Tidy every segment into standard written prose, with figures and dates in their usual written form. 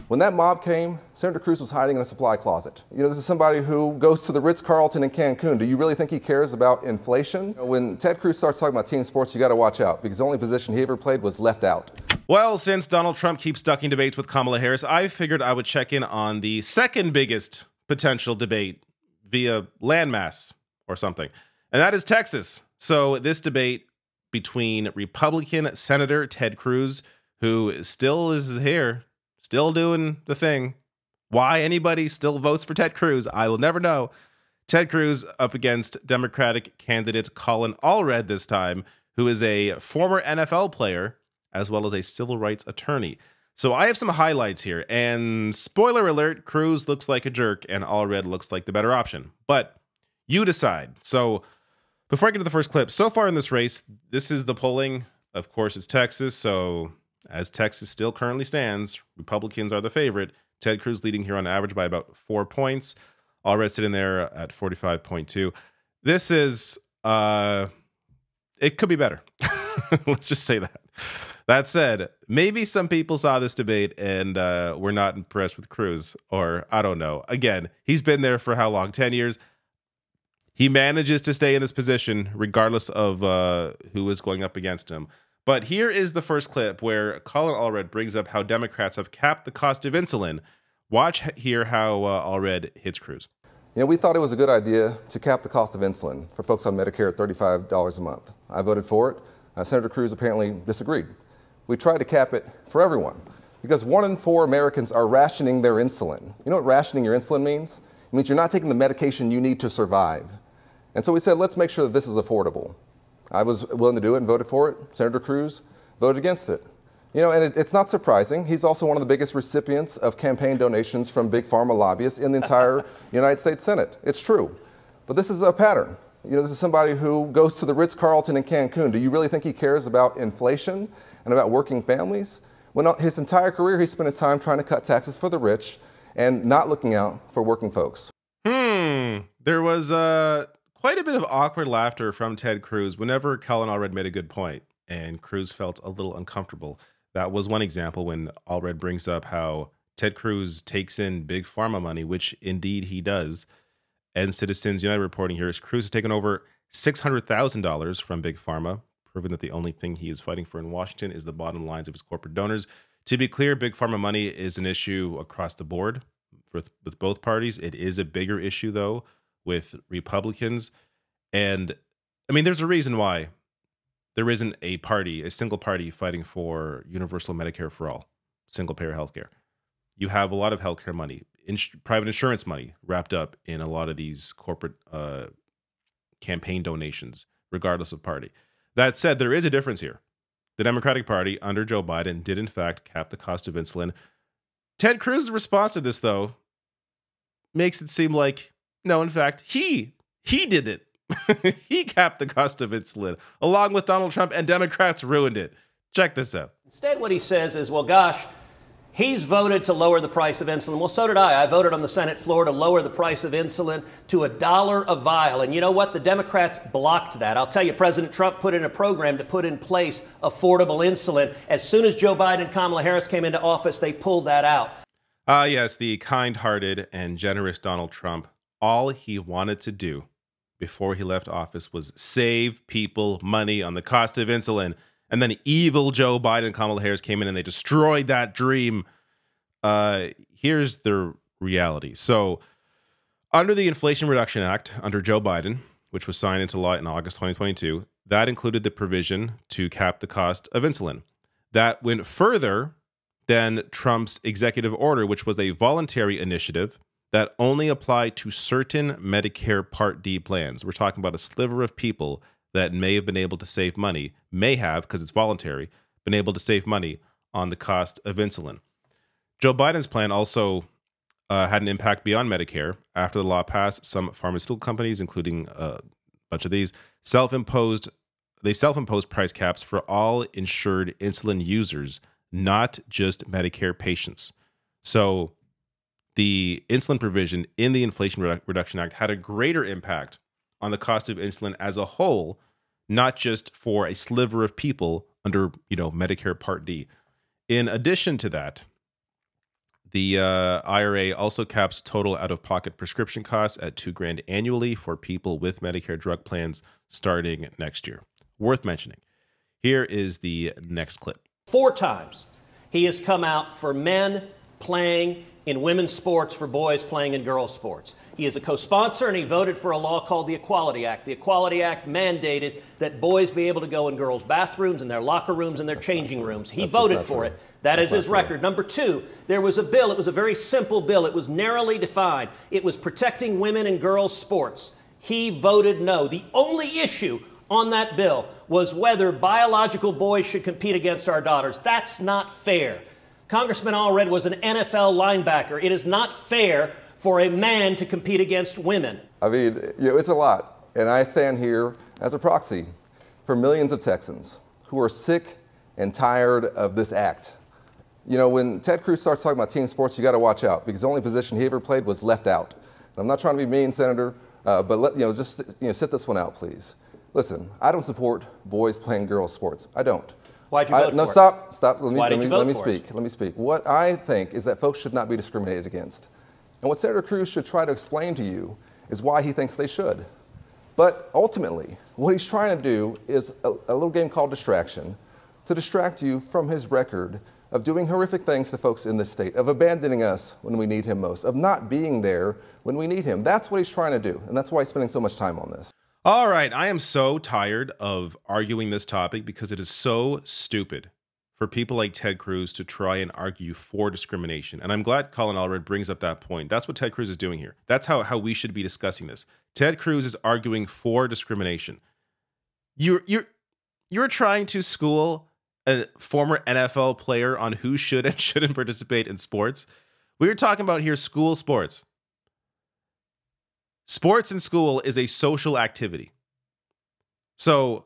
When that mob came, Senator Cruz was hiding in a supply closet. You know, this is somebody who goes to the Ritz-Carlton in Cancun. Do you really think he cares about inflation? When Ted Cruz starts talking about team sports, you got to watch out, because the only position he ever played was left out. Well, since Donald Trump keeps ducking debates with Kamala Harris, I figured I would check in on the second biggest potential debate via landmass or something, and that is Texas. So this debate between Republican Senator Ted Cruz, who still is here, still doing the thing. Why anybody still votes for Ted Cruz, I will never know. Ted Cruz up against Democratic candidate Colin Allred this time, who is a former NFL player as well as a civil rights attorney. So I have some highlights here, and spoiler alert, Cruz looks like a jerk and Allred looks like the better option. But you decide. So before I get to the first clip, so far in this race, this is the polling. Of course, it's Texas, so as Texas still currently stands, Republicans are the favorite. Ted Cruz leading here on average by about 4 points. Allred sitting there at 45.2. This is, it could be better. Let's just say that. That said, maybe some people saw this debate and were not impressed with Cruz, or I don't know. Again, he's been there for how long? 10 years. He manages to stay in this position regardless of who is going up against him. But here is the first clip where Colin Allred brings up how Democrats have capped the cost of insulin. Watch here how Allred hits Cruz. You know, we thought it was a good idea to cap the cost of insulin for folks on Medicare at $35 a month. I voted for it. Senator Cruz apparently disagreed. We tried to cap it for everyone because 1 in 4 Americans are rationing their insulin. You know what rationing your insulin means? It means you're not taking the medication you need to survive. And so we said, let's make sure that this is affordable. I was willing to do it and voted for it. Senator Cruz voted against it. You know, and it's not surprising. He's also one of the biggest recipients of campaign donations from big pharma lobbyists in the entire United States Senate. It's true. But this is a pattern. You know, this is somebody who goes to the Ritz-Carlton in Cancun. Do you really think he cares about inflation and about working families? When his entire career, he spent his time trying to cut taxes for the rich and not looking out for working folks. There was quite a bit of awkward laughter from Ted Cruz whenever Colin Allred made a good point, and Cruz felt a little uncomfortable. That was one example when Allred brings up how Ted Cruz takes in big pharma money, which indeed he does. And Citizens United reporting here is Cruz has taken over $600,000 from big pharma, proving that the only thing he is fighting for in Washington is the bottom lines of his corporate donors. To be clear, big pharma money is an issue across the board with both parties. It is a bigger issue, though, with Republicans. And I mean, there's a reason why there isn't a single party fighting for universal Medicare for all, single payer healthcare. You have a lot of healthcare money, private insurance money wrapped up in a lot of these corporate campaign donations, regardless of party. That said, there is a difference here. The Democratic Party under Joe Biden did in fact cap the cost of insulin. Ted Cruz's response to this, though, makes it seem like, no, in fact, he did it. He capped the cost of insulin, along with Donald Trump, and Democrats ruined it. Check this out. Instead, what he says is, well, gosh, he's voted to lower the price of insulin. Well, so did I. I voted on the Senate floor to lower the price of insulin to $1 a vial. And you know what? The Democrats blocked that. I'll tell you, President Trump put in a program to put in place affordable insulin. As soon as Joe Biden and Kamala Harris came into office, they pulled that out. Yes, the kind-hearted and generous Donald Trump. All he wanted to do before he left office was save people money on the cost of insulin. And then evil Joe Biden and Kamala Harris came in and they destroyed that dream. Here's the reality. So under the Inflation Reduction Act, under Joe Biden, which was signed into law in August 2022, that included the provision to cap the cost of insulin. That went further than Trump's executive order, which was a voluntary initiative that only applied to certain Medicare Part D plans. We're talking about a sliver of people that may have been able to save money, may have, because it's voluntary, been able to save money on the cost of insulin. Joe Biden's plan also had an impact beyond Medicare. After the law passed, some pharmaceutical companies, including a bunch of these, self-imposed price caps for all insured insulin users, not just Medicare patients. So the insulin provision in the Inflation Reduction Act had a greater impact on the cost of insulin as a whole, not just for a sliver of people under, Medicare Part D. In addition to that, The IRA also caps total out-of-pocket prescription costs at $2,000 annually for people with Medicare drug plans starting next year. Worth mentioning. Here is the next clip. 4 times he has come out for men playing in women's sports, for boys playing in girls' sports. He is a co-sponsor, and he voted for a law called the Equality Act. The Equality Act mandated that boys be able to go in girls' bathrooms, in their locker rooms, and their changing rooms. He voted for it. That is his record. Number 2, there was a bill. It was a very simple bill. It was narrowly defined. It was protecting women in girls' sports. He voted no. The only issue on that bill was whether biological boys should compete against our daughters. That's not fair. Congressman Allred was an NFL linebacker. It is not fair for a man to compete against women. I mean, it's a lot. And I stand here as a proxy for millions of Texans who are sick and tired of this act. When Ted Cruz starts talking about team sports, you got to watch out, because the only position he ever played was left out. And I'm not trying to be mean, Senator, but sit this one out, please. Listen, I don't support boys playing girls' sports. I don't. Why'd you vote for it? No, stop. Let me speak. What I think is that folks should not be discriminated against. And what Senator Cruz should try to explain to you is why he thinks they should. But ultimately, what he's trying to do is a little game called distraction, to distract you from his record of doing horrific things to folks in this state, of abandoning us when we need him most, of not being there when we need him. That's what he's trying to do, and that's why he's spending so much time on this. All right, I am so tired of arguing this topic because it is so stupid for people like Ted Cruz to try and argue for discrimination. And I'm glad Colin Allred brings up that point. That's what Ted Cruz is doing here. That's how we should be discussing this. Ted Cruz is arguing for discrimination. You're trying to school a former NFL player on who should and shouldn't participate in sports. We are talking about here school sports. Sports in school is a social activity. So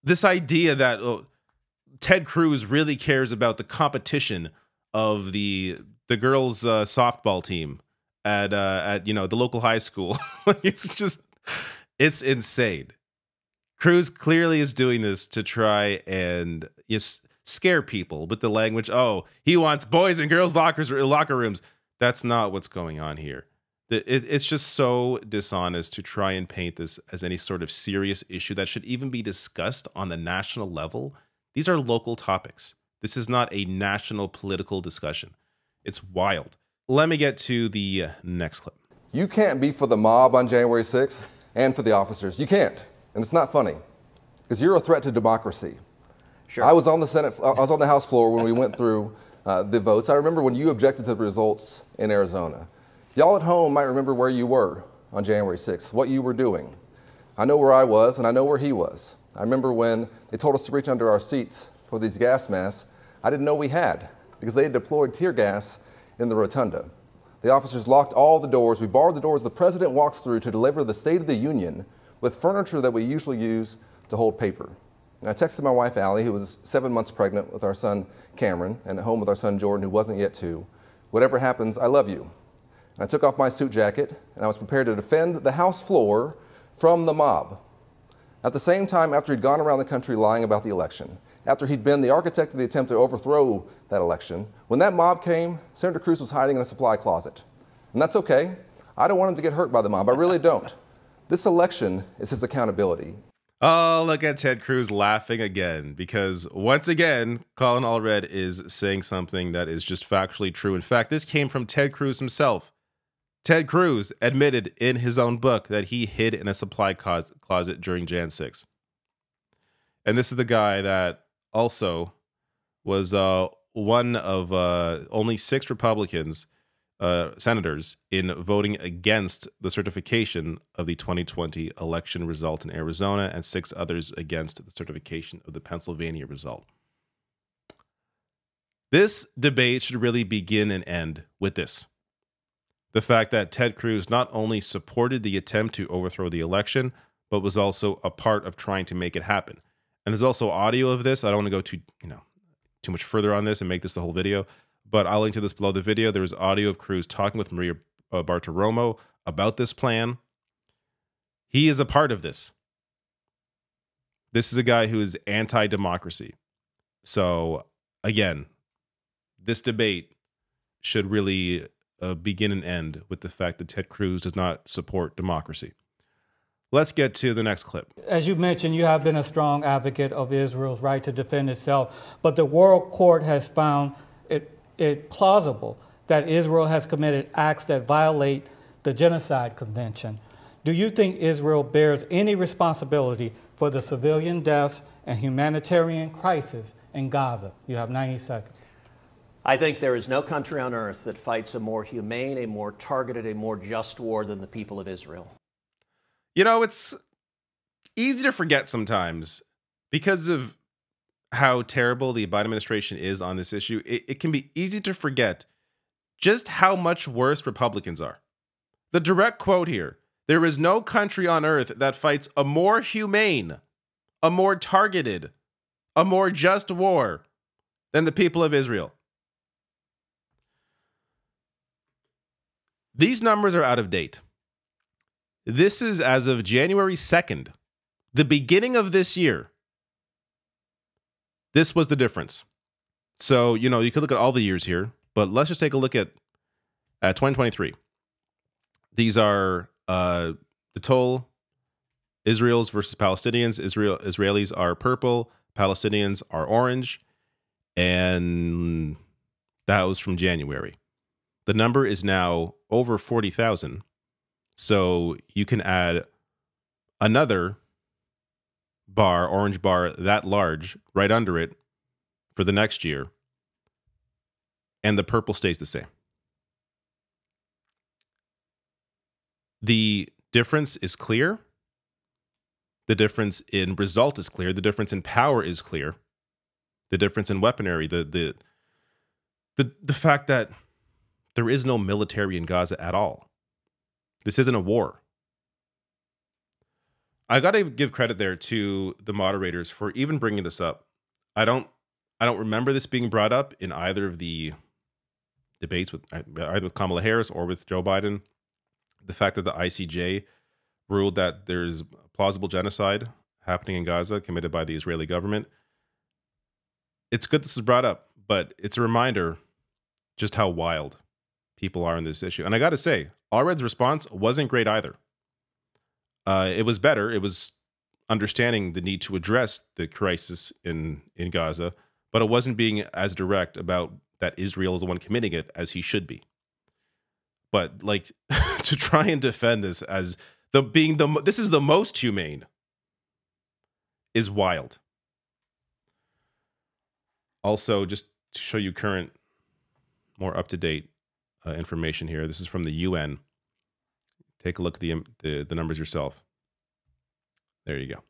this idea that Ted Cruz really cares about the competition of the girls' softball team at the local high school, it's insane. Cruz clearly is doing this to try and scare people with the language. Oh, he wants boys and girls' locker rooms. That's not what's going on here. It's just so dishonest to try and paint this as any sort of serious issue that should even be discussed on the national level. These are local topics. This is not a national political discussion. It's wild. Let me get to the next clip. You can't be for the mob on January 6th and for the officers. You can't. And it's not funny, because you're a threat to democracy. Sure. I was on the House floor when we went through the votes. I remember when you objected to the results in Arizona. Y'all at home might remember where you were on January 6th, what you were doing. I know where I was, and I know where he was. I remember when they told us to reach under our seats for these gas masks. I didn't know we had, because they had deployed tear gas in the rotunda. The officers locked all the doors. We barred the doors the president walks through to deliver the State of the Union with furniture that we usually use to hold paper. And I texted my wife, Allie, who was 7 months pregnant with our son, Cameron, and at home with our son, Jordan, who wasn't yet 2. Whatever happens, I love you. And I took off my suit jacket, and I was prepared to defend the House floor from the mob. At the same time, after he'd gone around the country lying about the election, after he'd been the architect of the attempt to overthrow that election, when that mob came, Senator Cruz was hiding in a supply closet. And that's okay. I don't want him to get hurt by the mob. I really don't. This election is his accountability. Oh, look at Ted Cruz laughing again, because once again, Colin Allred is saying something that is just factually true. In fact, this came from Ted Cruz himself. Ted Cruz admitted in his own book that he hid in a supply closet during Jan 6. And this is the guy that also was one of only 6 Republicans, senators, in voting against the certification of the 2020 election result in Arizona, and 6 others against the certification of the Pennsylvania result. This debate should really begin and end with this. The fact that Ted Cruz not only supported the attempt to overthrow the election, but was also a part of trying to make it happen. And there's also audio of this. I don't want to go too much further on this and make this the whole video, but I'll link to this below the video. There was audio of Cruz talking with Maria Bartiromo about this plan. He is a part of this. This is a guy who is anti-democracy. So again, this debate should really begin and end with the fact that Ted Cruz does not support democracy. Let's get to the next clip. As you mentioned, you have been a strong advocate of Israel's right to defend itself, but the World Court has found it plausible that Israel has committed acts that violate the Genocide Convention. Do you think Israel bears any responsibility for the civilian deaths and humanitarian crisis in Gaza? You have 90 seconds. I think there is no country on earth that fights a more humane, a more targeted, a more just war than the people of Israel. You know, it's easy to forget sometimes because of how terrible the Biden administration is on this issue. It can be easy to forget just how much worse Republicans are. The direct quote here: there is no country on earth that fights a more humane, a more targeted, a more just war than the people of Israel. These numbers are out of date. This is as of January 2nd, the beginning of this year. This was the difference. So, you know, you could look at all the years here, but let's just take a look at 2023. These are the total Israelis versus Palestinians. Israelis are purple, Palestinians are orange, and that was from January. The number is now over 40,000. So you can add another bar, orange bar that large, right under it for the next year, and the purple stays the same. The difference is clear. The difference in result is clear. The difference in power is clear. The difference in weaponry, the fact that there is no military in Gaza at all. This isn't a war. I got to give credit there to the moderators for even bringing this up. I don't remember this being brought up in either of the debates with either with Kamala Harris or with Joe Biden. The fact that the ICJ ruled that there's plausible genocide happening in Gaza committed by the Israeli government. It's good this is brought up, but it's a reminder just how wild people are in this issue. And I got to say, Allred's response wasn't great either. It was better. It was understanding the need to address the crisis in Gaza, but it wasn't being as direct about that Israel is the one committing it as he should be. But like to try and defend this as this is the most humane is wild. Also, just to show you current, more up-to-date information here. This is from the UN. Take a look at the numbers yourself. There you go.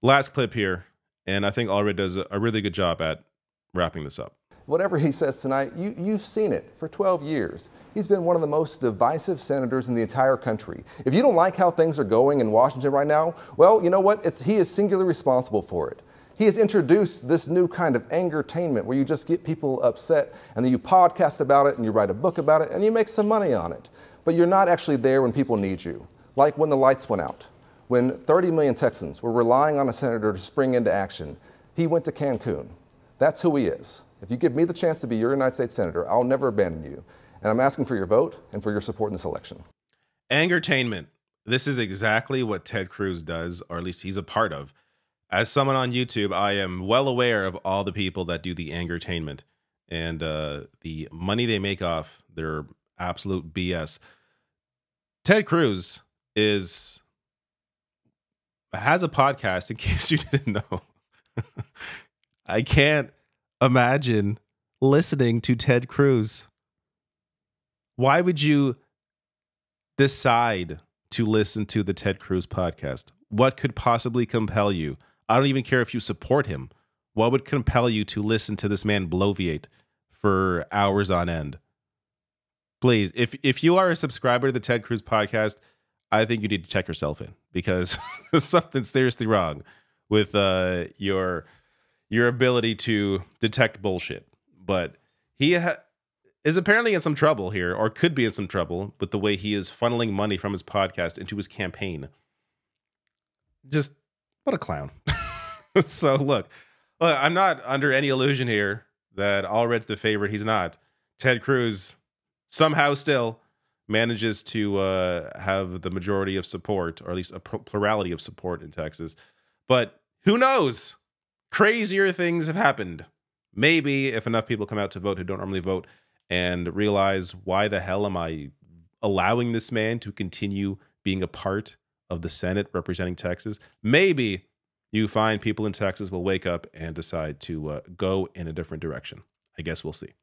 Last clip here, and I think Allred does a really good job at wrapping this up. Whatever he says tonight, you've seen it for 12 years. He's been one of the most divisive senators in the entire country. If you don't like how things are going in Washington right now, well, you know what? He is singularly responsible for it. He has introduced this new kind of angertainment where you just get people upset and then you podcast about it and you write a book about it and you make some money on it. But you're not actually there when people need you. Like when the lights went out, when 30 million Texans were relying on a senator to spring into action. He went to Cancun. That's who he is. If you give me the chance to be your United States Senator, I'll never abandon you. And I'm asking for your vote and for your support in this election. Angertainment. This is exactly what Ted Cruz does, or at least he's a part of. As someone on YouTube, I am well aware of all the people that do the angertainment and the money they make off their absolute BS. Ted Cruz has a podcast, in case you didn't know. I can't imagine listening to Ted Cruz. Why would you decide to listen to the Ted Cruz podcast? What could possibly compel you? I don't even care if you support him. What would compel you to listen to this man bloviate for hours on end? Please, if you are a subscriber to the Ted Cruz podcast, I think you need to check yourself in because there's something seriously wrong with your ability to detect bullshit. But he is apparently in some trouble here, or could be in some trouble with the way he is funneling money from his podcast into his campaign. Just what a clown. So look, I'm not under any illusion here that Allred's the favorite. He's not. Ted Cruz somehow still manages to have the majority of support, or at least a plurality of support in Texas. But who knows? Crazier things have happened. Maybe if enough people come out to vote who don't normally vote and realize, why the hell am I allowing this man to continue being a part of the Senate representing Texas? Maybe you find people in Texas will wake up and decide to go in a different direction. I guess we'll see.